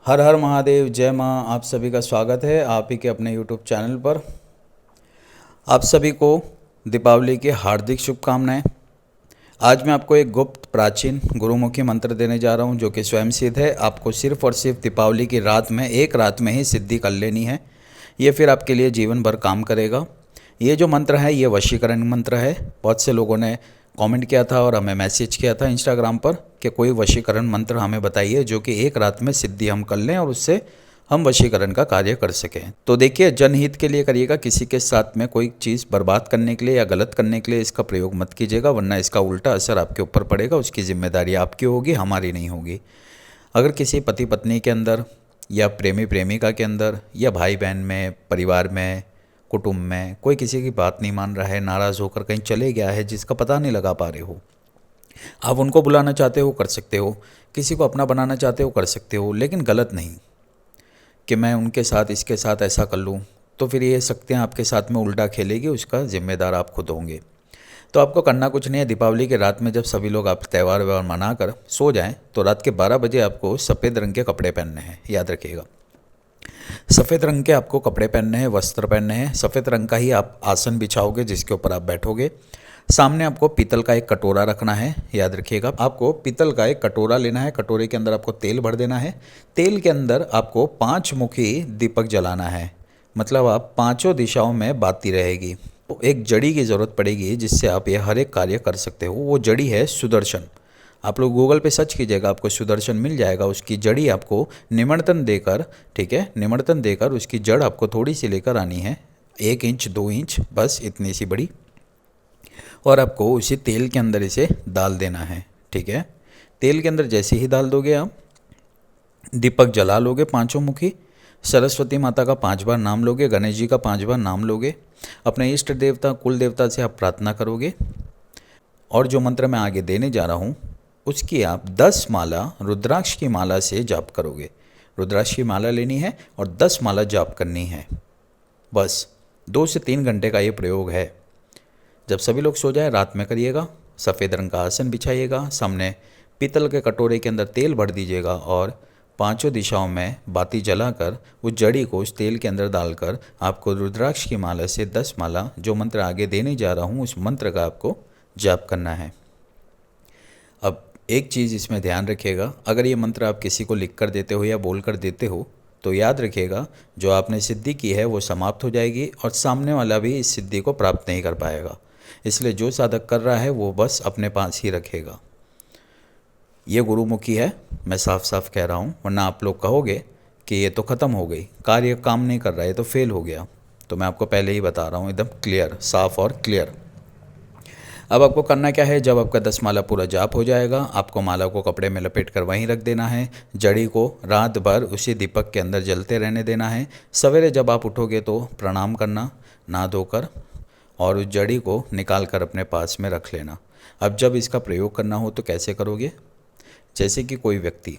हर हर महादेव, जय माँ। आप सभी का स्वागत है आप ही के अपने यूट्यूब चैनल पर। आप सभी को दीपावली की हार्दिक शुभकामनाएं। आज मैं आपको एक गुप्त प्राचीन गुरुमुखी मंत्र देने जा रहा हूं जो कि स्वयं सिद्ध है। आपको सिर्फ और सिर्फ दीपावली की रात में, एक रात में ही सिद्धि कर लेनी है। ये फिर आपके लिए जीवन भर काम करेगा। ये जो मंत्र है ये वशीकरण मंत्र है। बहुत से लोगों ने कमेंट किया था और हमें मैसेज किया था इंस्टाग्राम पर कि कोई वशीकरण मंत्र हमें बताइए जो कि एक रात में सिद्धि हम कर लें और उससे हम वशीकरण का कार्य कर सकें। तो देखिए, जनहित के लिए करिएगा, किसी के साथ में कोई चीज़ बर्बाद करने के लिए या गलत करने के लिए इसका प्रयोग मत कीजिएगा, वरना इसका उल्टा असर आपके ऊपर पड़ेगा। उसकी जिम्मेदारी आपकी होगी, हमारी नहीं होगी। अगर किसी पति पत्नी के अंदर या प्रेमी प्रेमिका के अंदर या भाई बहन में, परिवार में, कुटुंब में कोई किसी की बात नहीं मान रहा है, नाराज़ होकर कहीं चले गया है जिसका पता नहीं लगा पा रहे हो, आप उनको बुलाना चाहते हो कर सकते हो, किसी को अपना बनाना चाहते हो कर सकते हो, लेकिन गलत नहीं कि मैं उनके साथ इसके साथ ऐसा कर लूँ। तो फिर ये शक्तियाँ आपके साथ में उल्टा खेलेगी, उसका जिम्मेदार आप खुद होंगे। तो आपको करना कुछ नहीं है। दीपावली की रात में जब सभी लोग आप त्यौहार व्यवहार मना कर सो जाएं तो रात के 12 बजे आपको सफ़ेद रंग के कपड़े पहनने हैं, याद रखिएगा। सफ़ेद रंग के आपको कपड़े पहनने हैं, वस्त्र पहनने हैं। सफ़ेद रंग का ही आप आसन बिछाओगे जिसके ऊपर आप बैठोगे। सामने आपको पीतल का एक कटोरा रखना है, याद रखिएगा। आपको पीतल का एक कटोरा लेना है, कटोरे के अंदर आपको तेल भर देना है। तेल के अंदर आपको 5 मुखी दीपक जलाना है, मतलब आप पांचों दिशाओं में बाती रहेगी। तो एक जड़ी की ज़रूरत पड़ेगी जिससे आप ये हर एक कार्य कर सकते हो। वो जड़ी है सुदर्शन। आप लोग गूगल पे सर्च कीजिएगा, आपको सुदर्शन मिल जाएगा। उसकी जड़ी आपको निमंत्रण देकर, ठीक है, निमंत्रण देकर उसकी जड़ आपको थोड़ी सी लेकर आनी है, 1 इंच 2 इंच, बस इतनी सी बड़ी। और आपको उसी तेल के अंदर इसे डाल देना है, ठीक है। तेल के अंदर जैसे ही डाल दोगे आप दीपक जला लोगे, पांचों मुखी। सरस्वती माता का 5 बार नाम लोगे, गणेश जी का 5 बार नाम लोगे। अपने इष्ट देवता कुल देवता से आप प्रार्थना करोगे। और जो मंत्र मैं आगे देने जा रहा हूँ उसकी आप 10 माला रुद्राक्ष की माला से जाप करोगे। रुद्राक्ष की माला लेनी है और 10 माला जाप करनी है। बस 2 से 3 घंटे का ये प्रयोग है। जब सभी लोग सो जाए रात में करिएगा। सफ़ेद रंग का आसन बिछाइएगा, सामने पीतल के कटोरे के अंदर तेल भर दीजिएगा और पांचों दिशाओं में बाती जलाकर उस जड़ी को उस तेल के अंदर डालकर आपको रुद्राक्ष की माला से 10 माला, जो मंत्र आगे देने जा रहा हूँ उस मंत्र का आपको जाप करना है। अब एक चीज़ इसमें ध्यान रखिएगा, अगर ये मंत्र आप किसी को लिख कर देते हो या बोल कर देते हो तो याद रखिएगा जो आपने सिद्धि की है वो समाप्त हो जाएगी और सामने वाला भी इस सिद्धि को प्राप्त नहीं कर पाएगा। इसलिए जो साधक कर रहा है वो बस अपने पास ही रखेगा। ये गुरुमुखी है, मैं साफ साफ कह रहा हूँ, वरना आप लोग कहोगे कि ये तो ख़त्म हो गई, कार्य काम नहीं कर रहा है, तो फेल हो गया। तो मैं आपको पहले ही बता रहा हूँ, एकदम क्लियर, साफ और क्लियर। अब आपको करना क्या है, जब आपका 10 माला पूरा जाप हो जाएगा आपको माला को कपड़े में लपेट कर वहीं रख देना है। जड़ी को रात भर उसी दीपक के अंदर जलते रहने देना है। सवेरे जब आप उठोगे तो प्रणाम करना, नहा धोकर, और उस जड़ी को निकाल कर अपने पास में रख लेना। अब जब इसका प्रयोग करना हो तो कैसे करोगे, जैसे कि कोई व्यक्ति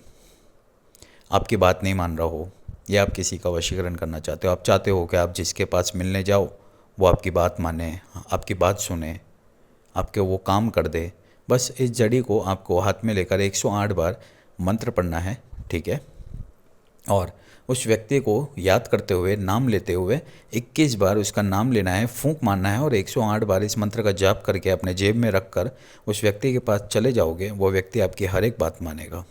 आपकी बात नहीं मान रहा हो या आप किसी का वशीकरण करना चाहते हो, आप चाहते हो कि आप जिसके पास मिलने जाओ वो आपकी बात माने, आपकी बात सुने, आपके वो काम कर दे। बस इस जड़ी को आपको हाथ में लेकर 108 बार मंत्र पढ़ना है, ठीक है। और उस व्यक्ति को याद करते हुए, नाम लेते हुए 21 बार उसका नाम लेना है, फूंक मारना है और 108 बार इस मंत्र का जाप करके अपने जेब में रख कर उस व्यक्ति के पास चले जाओगे। वो व्यक्ति आपकी हर एक बात मानेगा।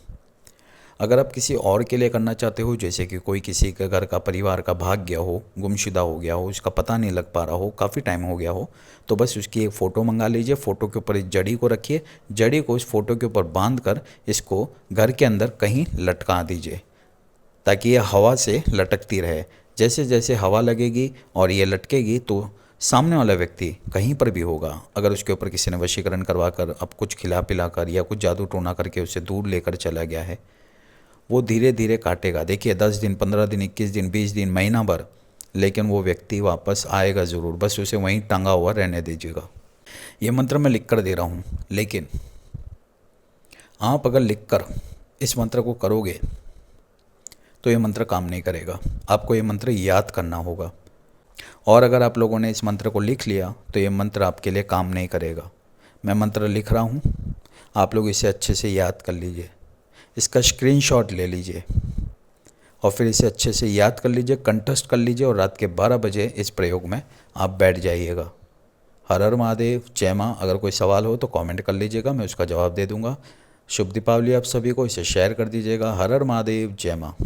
अगर आप किसी और के लिए करना चाहते हो, जैसे कि कोई किसी के घर का, परिवार का भाग गया हो, गुमशुदा हो गया हो, उसका पता नहीं लग पा रहा हो, काफ़ी टाइम हो गया हो, तो बस उसकी एक फ़ोटो मंगा लीजिए। फ़ोटो के ऊपर इस जड़ी को रखिए, जड़ी को इस फ़ोटो के ऊपर बांध कर इसको घर के अंदर कहीं लटका दीजिए ताकि ये हवा से लटकती रहे। जैसे जैसे हवा लगेगी और ये लटकेगी तो सामने वाला व्यक्ति कहीं पर भी होगा, अगर उसके ऊपर किसी ने वशीकरण करवा कर, अब कुछ खिला पिला कर या कुछ जादू टोना करके उसे दूर लेकर चला गया है, वो धीरे धीरे काटेगा। देखिए 10 दिन, 15 दिन, 21 दिन, 20 दिन, महीना भर, लेकिन वो व्यक्ति वापस आएगा ज़रूर। बस उसे वहीं टंगा हुआ रहने दीजिएगा। ये मंत्र मैं लिख कर दे रहा हूँ, लेकिन आप अगर लिख कर इस मंत्र को करोगे तो ये मंत्र काम नहीं करेगा। आपको ये मंत्र याद करना होगा। और अगर आप लोगों ने इस मंत्र को लिख लिया तो ये मंत्र आपके लिए काम नहीं करेगा। मैं मंत्र लिख रहा हूँ, आप लोग इसे अच्छे से याद कर लीजिए। इसका स्क्रीनशॉट ले लीजिए और फिर इसे अच्छे से याद कर लीजिए, कंठस्थ कर लीजिए और रात के 12 बजे इस प्रयोग में आप बैठ जाइएगा। हर हर महादेव, जय माँ। अगर कोई सवाल हो तो कमेंट कर लीजिएगा, मैं उसका जवाब दे दूंगा। शुभ दीपावली आप सभी को। इसे शेयर कर दीजिएगा। हर हर महादेव, जय माँ।